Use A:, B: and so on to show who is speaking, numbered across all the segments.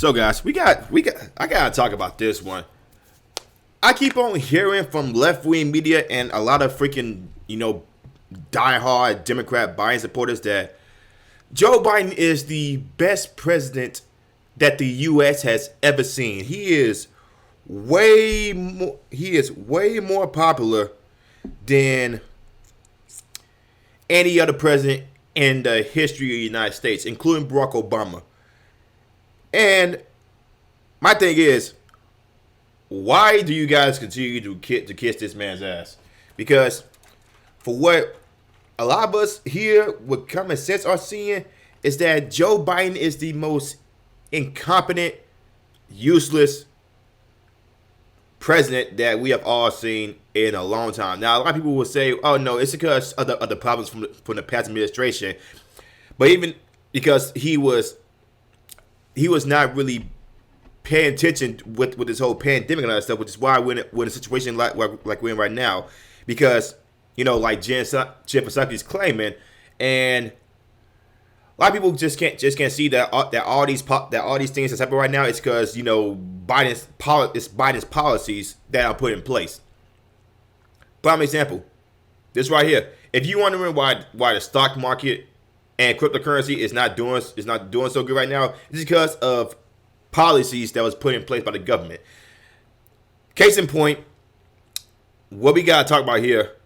A: So guys, I gotta talk about this one. I keep on hearing from left wing media and a lot of freaking, diehard Democrat Biden supporters that Joe Biden is the best president that the U.S. has ever seen. He is way more popular than any other president in the history of the United States, including Barack Obama. And my thing is, why do you guys continue to kiss this man's ass? Because for what a lot of us here with common sense are seeing is that Joe Biden is the most incompetent, useless president that we have all seen in a long time. Now, a lot of people will say, "Oh no, it's because of the problems from the past administration," but even because he was not really paying attention with this whole pandemic and all that stuff, which is why we're in a situation like we're in right now. Because like Jen Psaki is claiming, and a lot of people just can't see that all these things that's happening right now is because Biden's policies that are put in place. Prime example, this right here. If you wondering why the stock market and cryptocurrency is not doing so good right now, it's because of policies that was put in place by the government. Case in point, what we gotta talk about here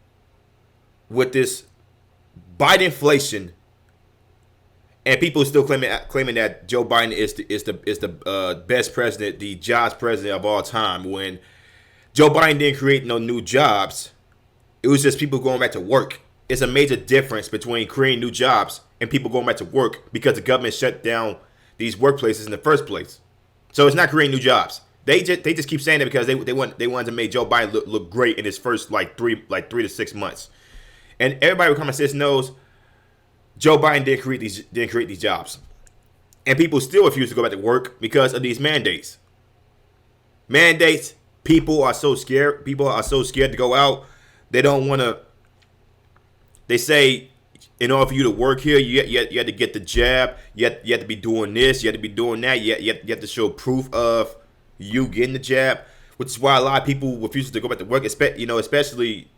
A: with this BIDENFLATION, and people still claiming that Joe Biden is the best president, the jobs president of all time. When Joe Biden didn't create no new jobs, it was just people going back to work. It's a major difference between creating new jobs and people going back to work because the government shut down these workplaces in the first place. So it's not creating new jobs. They just keep saying that because they wanted to make Joe Biden look great in his first like 3 to 6 months. And everybody with common sense knows Joe Biden didn't create these jobs. And people still refuse to go back to work because of these mandates. People are so scared. People are so scared to go out. They don't want to. They say, in order for you to work here, you have to get the jab. You have to be doing this. You have to be doing that. You have to show proof of you getting the jab, which is why a lot of people refuse to go back to work. Especially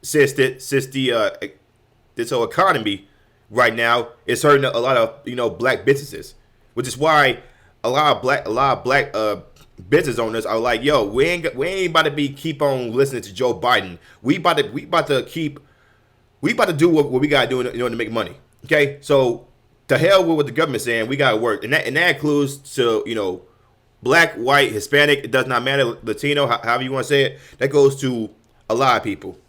A: since this whole economy right now is hurting a lot of black businesses, which is why a lot of black business owners are like, yo, we ain't about to keep on listening to Joe Biden. We about to do what we gotta do in order to make money. Okay, so to hell with what the government's saying, we gotta work, and that includes to black, white, Hispanic. It does not matter, Latino, however you want to say it. That goes to a lot of people.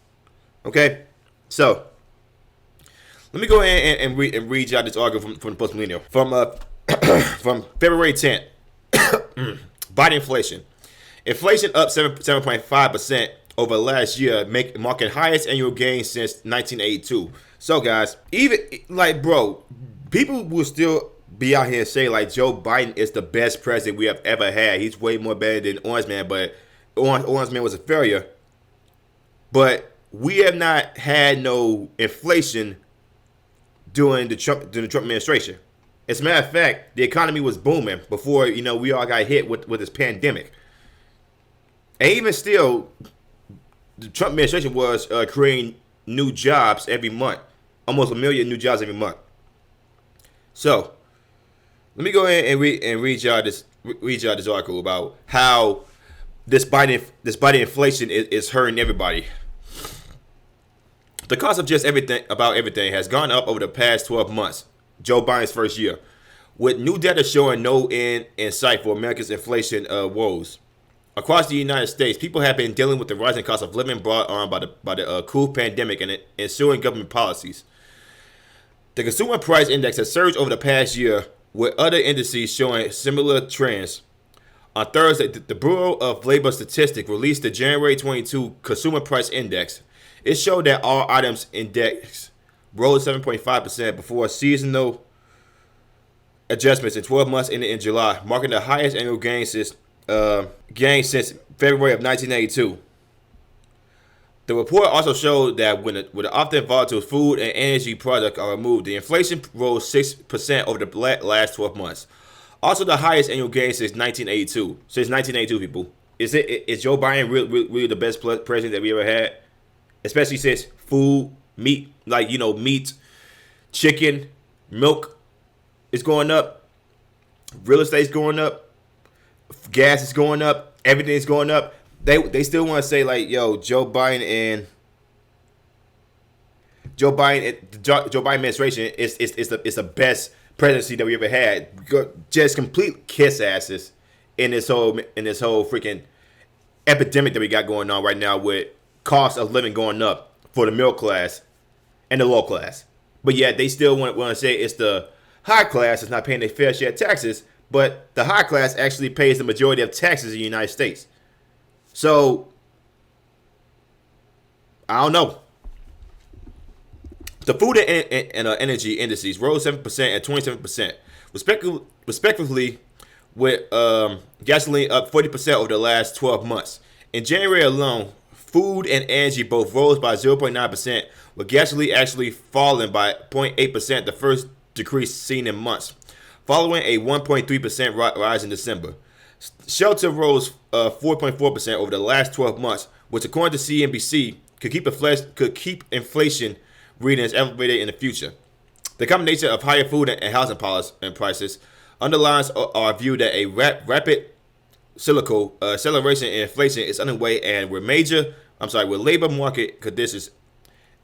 A: Okay, so let me go ahead and read y'all this article from the Post Millennial from February 10th. BIDENFLATION. Inflation up 7.5% over last year, marking highest annual gain since 1982. So guys, even people will still be out here and say like Joe Biden is the best president we have ever had. He's way more better than Orange Man, but Orange Man was a failure. But we have not had no inflation during the Trump administration. As a matter of fact, the economy was booming before we all got hit with this pandemic. And even still, the Trump administration was creating new jobs every month, almost 1 million new jobs every month. So let me go ahead and read y'all this article about how this Biden inflation is hurting everybody. The cost of just everything has gone up over the past 12 months, Joe Biden's first year, with new data showing no end in sight for America's inflation woes. Across the United States, people have been dealing with the rising cost of living brought on by the cool pandemic and ensuing government policies. The Consumer Price Index has surged over the past year, with other indices showing similar trends. On Thursday, the Bureau of Labor Statistics released the January 22 Consumer Price Index. It showed that all items index rose 7.5% before seasonal adjustments in 12 months ended in July, marking the highest annual gain since February of 1982. The report also showed that when the often volatile food and energy products are removed, the inflation rose 6% over the last 12 months. Also, the highest annual gain since 1982. Since 1982, people. Is Joe Biden really the best president that we ever had? Especially since food, meat, like, meat, chicken, milk is going up. Real estate's going up. Gas is going up. Everything's going up. They still want to say, like, yo, Joe Biden administration is the best presidency that we ever had. Just complete kiss asses in this whole freaking epidemic that we got going on right now with cost of living going up for the middle class and the low class. But yet they still want to say it's the high class that's not paying their fair share of taxes, but the high class actually pays the majority of taxes in the United States. So I don't know. The food and energy indices rose 7% and 27%, respectively, with gasoline up 40% over the last 12 months. In January alone, food and energy both rose by 0.9%, with gasoline actually falling by 0.8%, the first decrease seen in months, following a 1.3% rise in December. Shelter rose 4.4% over the last 12 months, which, according to CNBC, could keep inflation readings elevated in the future. The combination of higher food and housing prices underlines our view that a rapid cyclical acceleration in inflation is underway, and with labor market conditions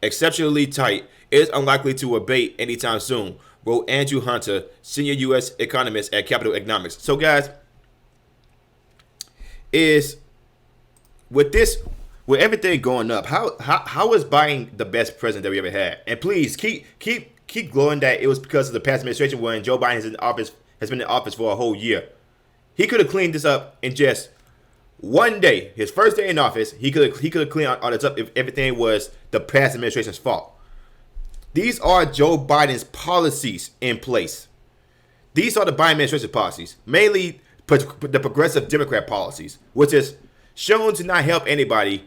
A: exceptionally tight, it is unlikely to abate anytime soon, wrote Andrew Hunter, senior U.S. economist at Capital Economics. So, guys, with everything going up, how is Biden the best president that we ever had? And please keep glowing that it was because of the past administration when Joe Biden has been in office for a whole year. He could have cleaned this up in just one day. His first day in office, he could have cleaned all this up if everything was the past administration's fault. These are Joe Biden's policies in place. These are the Biden administration policies, mainly the progressive Democrat policies, which is shown to not help anybody.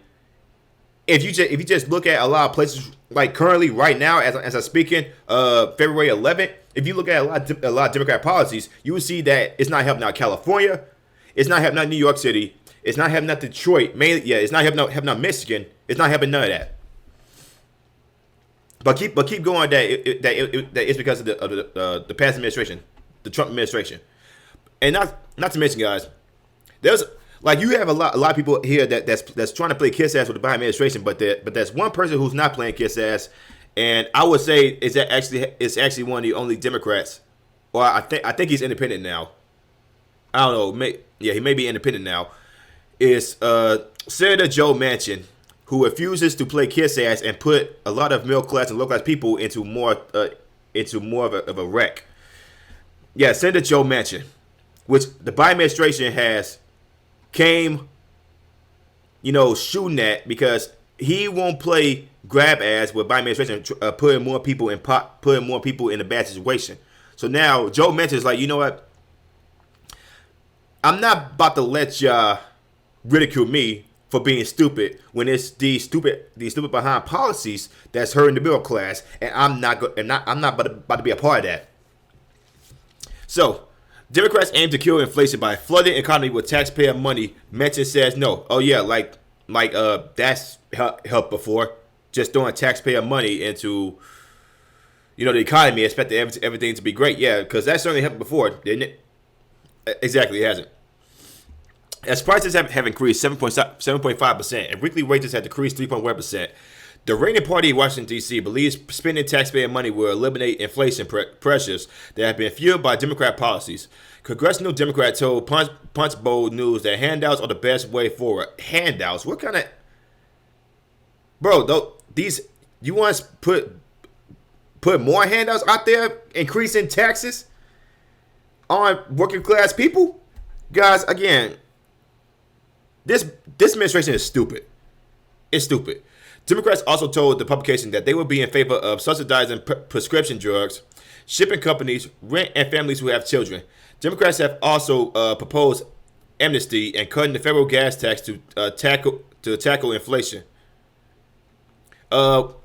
A: If you just look at a lot of places, like currently right now as I'm speaking, February 11th, if you look at a lot of Democrat policies, you will see that it's not helping out California, it's not helping out New York City, it's not helping out Detroit, it's not helping out Michigan, it's not helping none of that. But keep going that it's because of the past administration, the Trump administration, and not to mention, guys, there's. Like, you have a lot of people here that's trying to play kiss ass with the Biden administration, but there's one person who's not playing kiss ass, and I would say it's actually one of the only Democrats, or I think he's independent now. I don't know, he may be independent now. Is Senator Joe Manchin, who refuses to play kiss ass and put a lot of middle class and low class people into more of a wreck. Yeah, Senator Joe Manchin, which the Biden administration has came, shooting at because he won't play grab ass with Biden administration, putting more people in a bad situation. So now Joe Manchin is like, you know what? I'm not about to let y'all ridicule me for being stupid when it's these stupid behind policies that's hurting the middle class, and I'm not about to be a part of that. So, Democrats aim to kill inflation by flooding the economy with taxpayer money. Manchin says no. Oh yeah, like that's helped before. Just throwing taxpayer money into the economy, expecting everything to be great. Yeah, because that certainly happened before, didn't it? Exactly, it hasn't. As prices have increased 7.5% and weekly wages have decreased 3.1%, the reigning party in Washington, D.C. believes spending taxpayer money will eliminate inflation pressures that have been fueled by Democrat policies. Congressional Democrat told Punch Bowl News that handouts are the best way forward. Handouts? What kind of... Bro, you want to put more handouts out there, increasing taxes on working class people? Guys, again, this administration is stupid. It's stupid. Democrats also told the publication that they would be in favor of subsidizing prescription drugs, shipping companies, rent, and families who have children. Democrats have also proposed amnesty and cutting the federal gas tax to tackle inflation. Quote,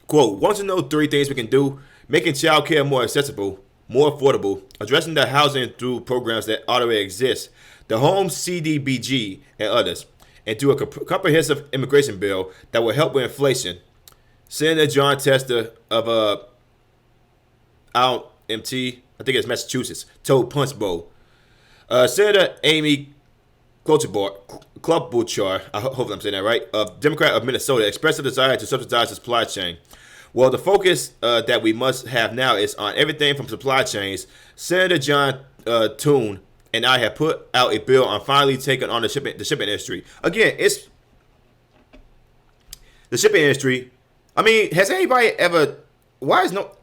A: want to know 3 things we can do? Making child care more accessible. more affordable, addressing the housing through programs that already exist, the Home CDBG and others, and through a comprehensive immigration bill that will help with inflation. Senator John Tester of MT, I think it's Massachusetts, told Punch Bowl. Senator Amy Klobuchar, I hope I'm saying that right, of Democrat of Minnesota, expressed a desire to subsidize the supply chain. Well, the focus that we must have now is on everything from supply chains. Senator John Toon and I have put out a bill on finally taking on the shipping industry. Again, it's the shipping industry. I mean, has anybody ever? Why is no?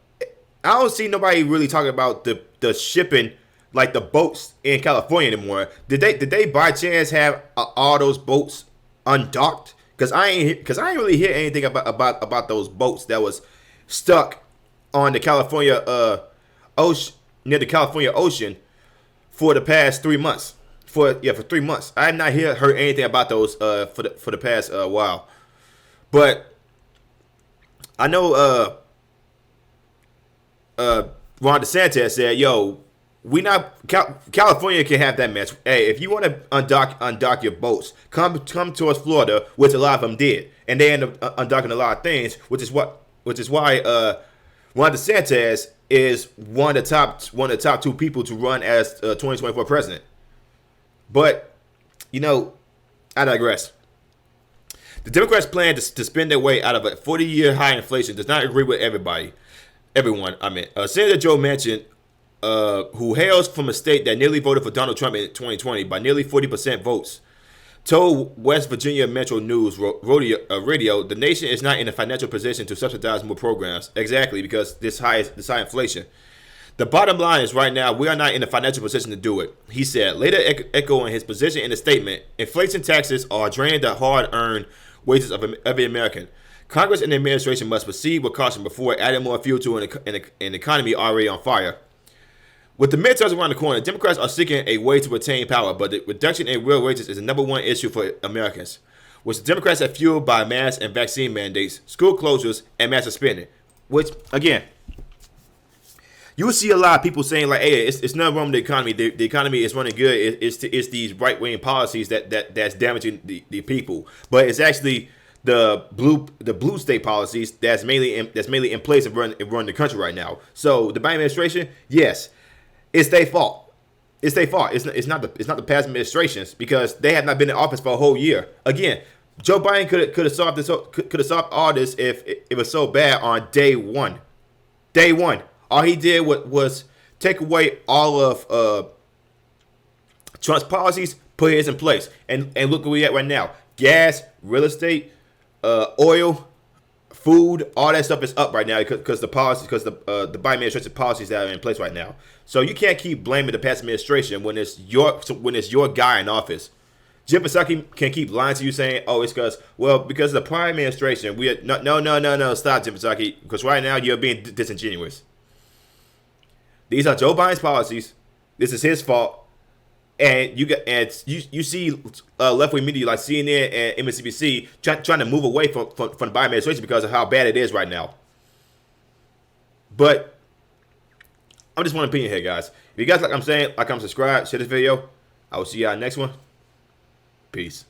A: I don't see nobody really talking about the shipping, like the boats in California anymore. Did they by chance have all those boats undocked? Cause I ain't really hear anything about those boats that was stuck on the California ocean, near the California Ocean for the past 3 months. For 3 months, I have not heard anything about those for the past while. But I know Ron DeSantis said, "Yo, California can have that mess. Hey, if you want to undock your boats, come towards Florida, which a lot of them did, and they end up undocking a lot of things, which is why Ron DeSantis is one of the top two people to run as 2024 president." But I digress. The Democrats' plan to spend their way out of a 40-year high inflation does not agree with everyone. Senator Joe Manchin, who hails from a state that nearly voted for Donald Trump in 2020 by nearly 40% votes, told West Virginia Metro News Radio, the nation is not in a financial position to subsidize more programs. Exactly, because this high inflation. The bottom line is right now, we are not in a financial position to do it, he said, later echoing his position in the statement. Inflation taxes are draining the hard-earned wages of every American. Congress and the administration must proceed with caution before adding more fuel to an economy already on fire. With the midterms around the corner, Democrats are seeking a way to retain power, but the reduction in real wages is the number one issue for Americans, which the Democrats have fueled by mask and vaccine mandates, school closures, and massive spending. Which, again, you will see a lot of people saying, like, hey, it's not wrong with the economy. The economy is running good. It's these right-wing policies that's damaging the people. But it's actually the blue state policies that's mainly in place and run the country right now. So the Biden administration, yes, it's their fault. It's their fault. It's not the past administrations, because they have not been in office for a whole year. Again, Joe Biden could have solved all this if it was so bad on day one. Day one, all he did was take away all of Trump's policies, put his in place, and look where we at right now. Gas, real estate, oil, food, all that stuff is up right now because the Biden administration policies that are in place right now. So you can't keep blaming the past administration when it's your guy in office. Jim Psaki can keep lying to you saying, "Oh, it's because of the prior administration." No, stop, Jim Psaki, because right now you're being disingenuous. These are Joe Biden's policies. This is his fault. And you see left-wing media like CNN and MSNBC trying to move away from the Biden administration because of how bad it is right now. But I'm just one opinion here, guys. If you guys like I'm saying, like I'm subscribed, share this video. I will see y'all next one. Peace.